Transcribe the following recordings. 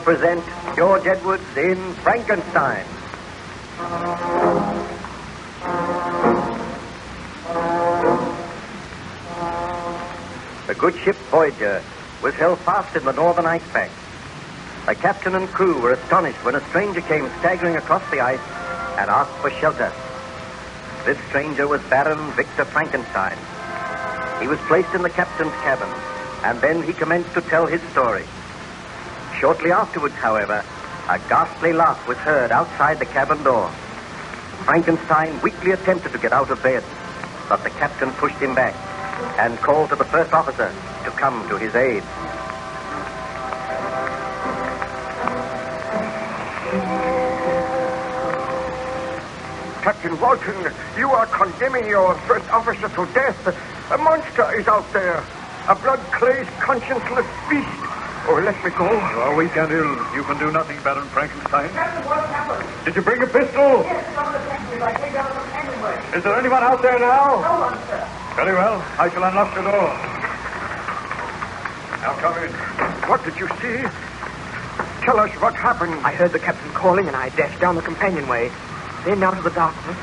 present George Edwards in Frankenstein. The good ship Voyager was held fast in the northern ice bank. The captain and crew were astonished when a stranger came staggering across the ice and asked for shelter. This stranger was Baron Victor Frankenstein. He was placed in the captain's cabin, and then he commenced to tell his story. Shortly afterwards, however, a ghastly laugh was heard outside the cabin door. Frankenstein weakly attempted to get out of bed, but the captain pushed him back and called to the first officer to come to his aid. Captain Walton, you are condemning your first officer to death. A monster is out there. A blood-crazed, conscienceless beast. Oh, let me go. You are weak and ill. You can do nothing, Baron Frankenstein. Captain, what happened? Did you bring a pistol? Yes, from the detective. I came down from anywhere. Is there anyone out there now? No one, sir. Very well. I shall unlock the door. Now come in. What did you see? Tell us what happened. I heard the captain calling, and I dashed down the companionway. Then, out of the darkness,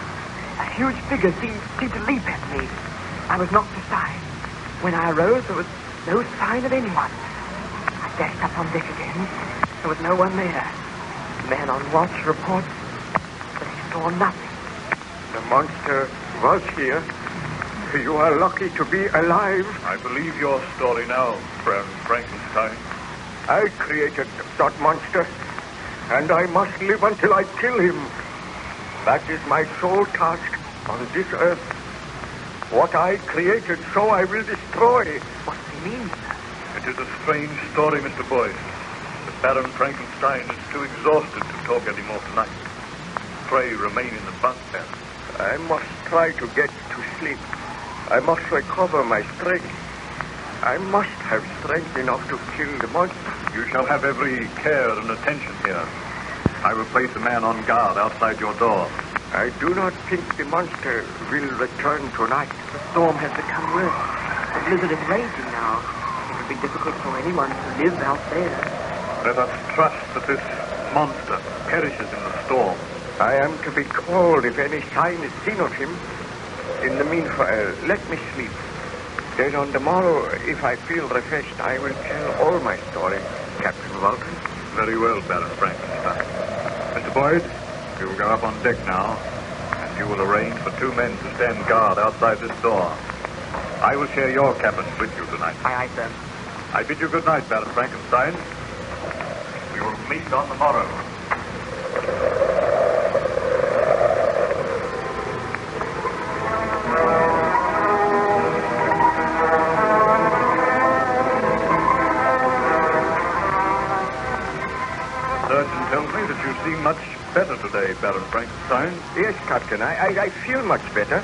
a huge figure seemed to leap at me. I was knocked aside. When I arose, there was no sign of anyone. I dashed up on deck again. There was no one there. The man on watch reports that he saw nothing. The monster was here. You are lucky to be alive. I believe your story now, Baron Frankenstein. I created that monster, and I must live until I kill him. That is my sole task on this earth. What I created, so I will destroy. What does he mean, sir? It is a strange story, Mr. Boyce. The Baron Frankenstein is too exhausted to talk any more tonight. Pray remain in the bunk, Baron. I must try to get to sleep. I must recover my strength. I must have strength enough to kill the monster. You shall have every care and attention here. I will place a man on guard outside your door. I do not think the monster will return tonight. The storm has become worse. The blizzard is raging now. It would be difficult for anyone to live out there. Let us trust that this monster perishes in the storm. I am to be called if any sign is seen of him. In the meanwhile, let me sleep. Then on the morrow, if I feel refreshed, I will tell all my story, Captain Walton. Very well, Baron Frankenstein. Mr. Boyd, you will go up on deck now, and you will arrange for 2 men to stand guard outside this door. I will share your cabin with you tonight. Aye, sir. I bid you good night, Baron Frankenstein. We will meet on the morrow. Surgeon tells me that you seem much better today, Baron Frankenstein. Yes, Captain, I feel much better.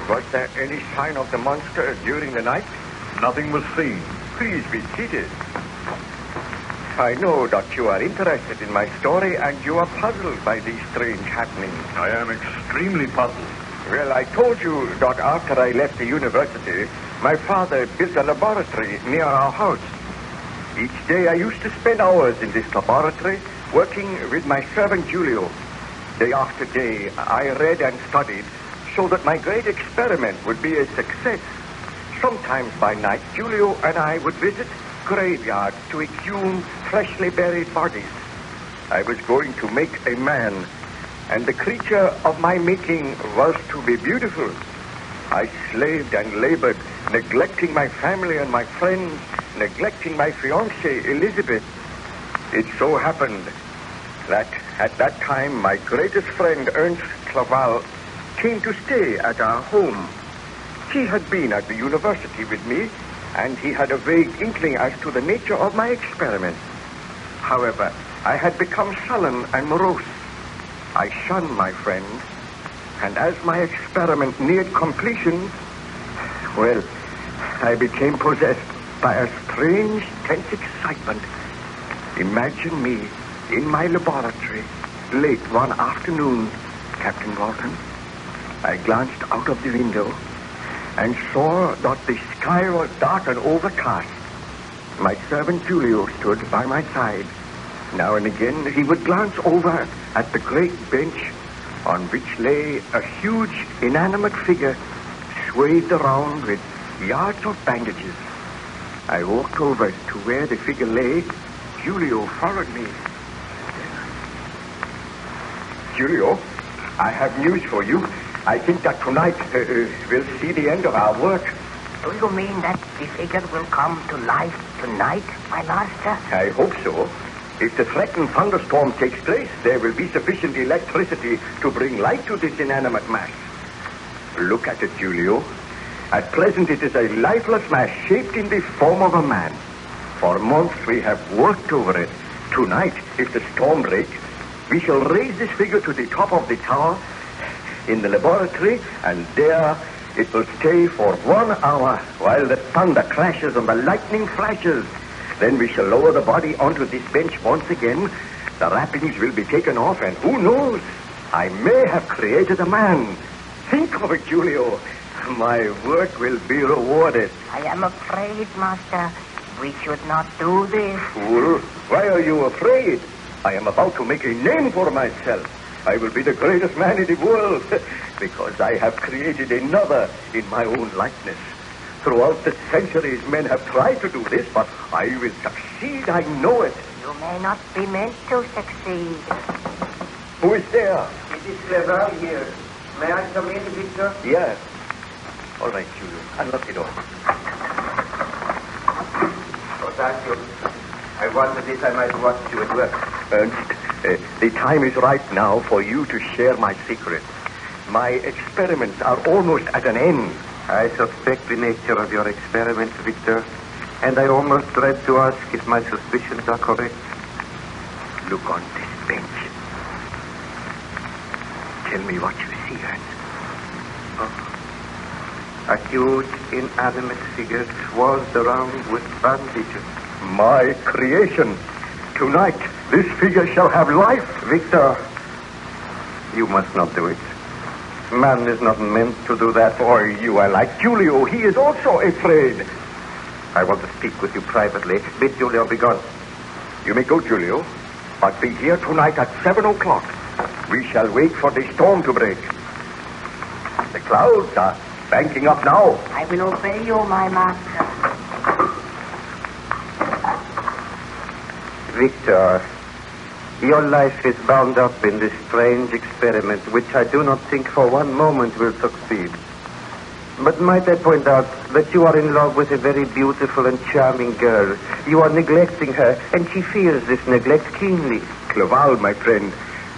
Was there any sign of the monster during the night? Nothing was seen. Please be seated. I know that you are interested in my story and you are puzzled by these strange happenings. I am extremely puzzled. Well, I told you that after I left the university, my father built a laboratory near our house. Each day I used to spend hours in this laboratory working with my servant Julio. Day after day, I read and studied so that my great experiment would be a success. Sometimes by night, Julio and I would visit graveyards to exhume freshly buried bodies. I was going to make a man, and the creature of my making was to be beautiful. I slaved and labored, neglecting my family and my friends, neglecting my fiancée, Elizabeth. It so happened that at that time, my greatest friend, Ernst Claval, came to stay at our home. He had been at the university with me, and he had a vague inkling as to the nature of my experiment. However, I had become sullen and morose. I shunned my friend, and as my experiment neared completion, well, I became possessed by a strange, tense excitement. Imagine me in my laboratory late one afternoon, Captain Walton. I glanced out of the window and saw that the sky was dark and overcast. My servant Julio stood by my side. Now and again, he would glance over at the great bench on which lay a huge inanimate figure swathed around with yards of bandages. I walked over to where the figure lay. Julio followed me. Julio, I have news for you. I think that tonight we'll see the end of our work. Do you mean that the figure will come to life tonight, my master? I hope so. If the threatened thunderstorm takes place, there will be sufficient electricity to bring light to this inanimate mass. Look at it, Julio. At present, it is a lifeless mass shaped in the form of a man. For months, we have worked over it. Tonight, if the storm breaks, we shall raise this figure to the top of the tower in the laboratory, and there it will stay for 1 hour while the thunder crashes and the lightning flashes. Then we shall lower the body onto this bench once again. The wrappings will be taken off, and who knows? I may have created a man. Think of it, Julio. My work will be rewarded. I am afraid, master, we should not do this. Fool, why are you afraid? I am about to make a name for myself. I will be the greatest man in the world because I have created another in my own likeness. Throughout the centuries, men have tried to do this, but I will succeed. I know it. You may not be meant to succeed. Who is there? It is Clever here. May I come in, Victor? Yes. All right, Julio. Unlock the door. Oh, thank you. I wondered if I might watch you at work. Ernst, the time is right now for you to share my secret. My experiments are almost at an end. I suspect the nature of your experiments, Victor, and I almost dread to ask if my suspicions are correct. Look on this bench. Tell me what you see, Ernst. A huge, inanimate figure swathed around with bandages. My creation. Tonight, this figure shall have life. Victor, you must not do it. Man is not meant to do that. Oh, you are like Julio. He is also afraid. I want to speak with you privately. Bid Julio be gone. You may go, Julio, but be here tonight at 7 o'clock. We shall wait for the storm to break. The clouds are banking up now. I will obey you, my master. Victor, your life is bound up in this strange experiment, which I do not think for one moment will succeed. But might I point out that you are in love with a very beautiful and charming girl. You are neglecting her, and she feels this neglect keenly. Clerval, my friend,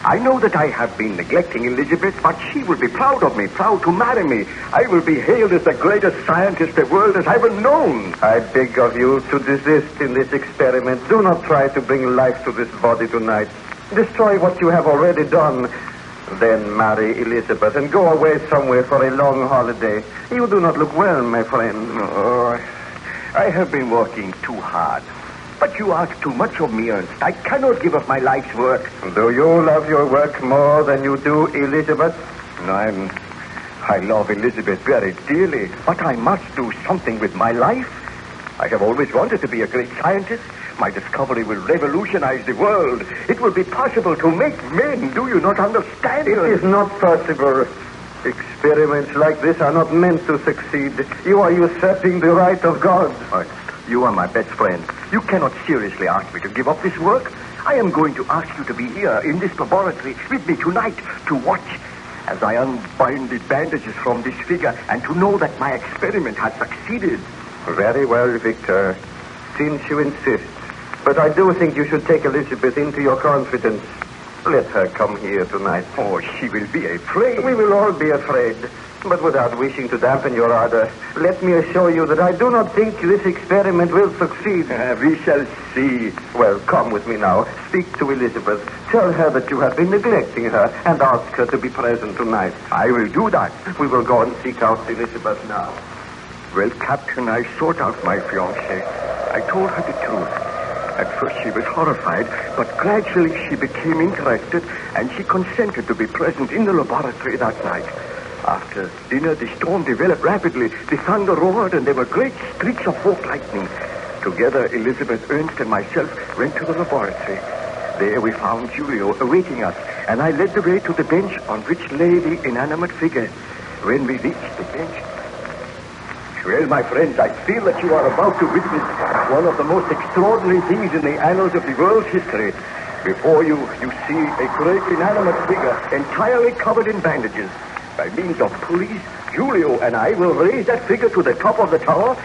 I know that I have been neglecting Elizabeth, but she will be proud of me, proud to marry me. I will be hailed as the greatest scientist the world has ever known. I beg of you to desist in this experiment. Do not try to bring life to this body tonight. Destroy what you have already done. Then marry Elizabeth and go away somewhere for a long holiday. You do not look well, my friend. Oh, I have been working too hard. But you ask too much of me, Ernst. I cannot give up my life's work. Do you love your work more than you do Elizabeth? I love Elizabeth very dearly, but I must do something with my life. I have always wanted to be a great scientist. My discovery will revolutionize the world. It will be possible to make men. Do you not understand? It is not possible. Experiments like this are not meant to succeed. You are usurping the right of God. Ernst, you are my best friend. You cannot seriously ask me to give up this work. I am going to ask you to be here in this laboratory with me tonight to watch as I unbind the bandages from this figure and to know that my experiment has succeeded. Very well, Victor, since you insist. But I do think you should take Elizabeth into your confidence. Let her come here tonight. Oh, she will be afraid. We will all be afraid. But without wishing to dampen your ardor, let me assure you that I do not think this experiment will succeed. We shall see. Well, come with me now. Speak to Elizabeth. Tell her that you have been neglecting her and ask her to be present tonight. I will do that. We will go and seek out Elizabeth now. Well, Captain, I sought out my fiancée. I told her the truth. At first she was horrified, but gradually she became interested, and she consented to be present in the laboratory that night. After dinner, the storm developed rapidly. The thunder roared, and there were great streaks of forked lightning. Together, Elizabeth, Ernst, and myself went to the laboratory. There we found Julio awaiting us, and I led the way to the bench on which lay the inanimate figure. When we reached the bench... Well, my friends, I feel that you are about to witness one of the most extraordinary things in the annals of the world's history. Before you see a great inanimate figure entirely covered in bandages. By means of pulleys, Julio and I will raise that figure to the top of the tower,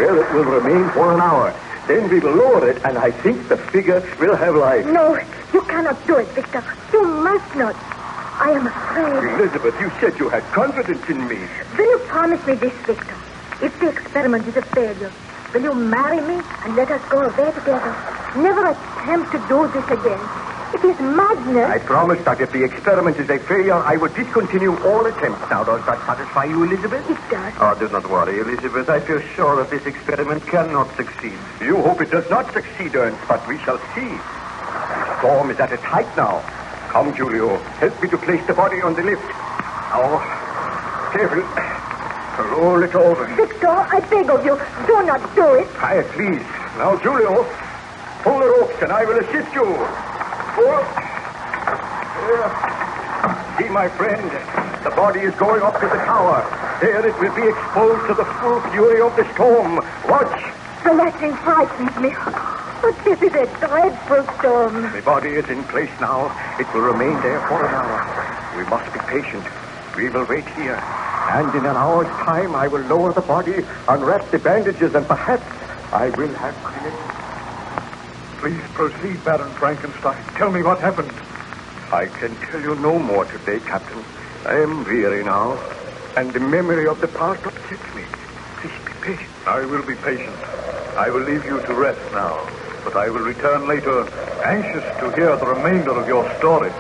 where it will remain for an hour. Then we will lower it, and I think the figure will have life. No, you cannot do it, Victor. You must not. I am afraid. Elizabeth, you said you had confidence in me. Will you promise me this, Victor? If the experiment is a failure, will you marry me and let us go away together? Never attempt to do this again. It is madness. I promise that if the experiment is a failure, I will discontinue all attempts. Now, does that satisfy you, Elizabeth? It does. Oh, do not worry, Elizabeth. I feel sure that this experiment cannot succeed. You hope it does not succeed, Ernst, but we shall see. The storm is at its height now. Come, Julio. Help me to place the body on the lift. Now, careful. Roll it over. Victor, I beg of you, do not do it. Quiet, please. Now, Julio, pull the ropes and I will assist you. Pull. See, my friend, the body is going up to the tower. There it will be exposed to the full fury of the storm. Watch. The lightning frightens me. But this is a dreadful storm. The body is in place now. It will remain there for an hour. We must be patient. We will wait here. And in an hour's time, I will lower the body, unwrap the bandages, and perhaps I will have created... Please proceed, Baron Frankenstein. Tell me what happened. I can tell you no more today, Captain. I am weary now, and the memory of the past upsets me. Please be patient. I will be patient. I will leave you to rest now, but I will return later, anxious to hear the remainder of your story.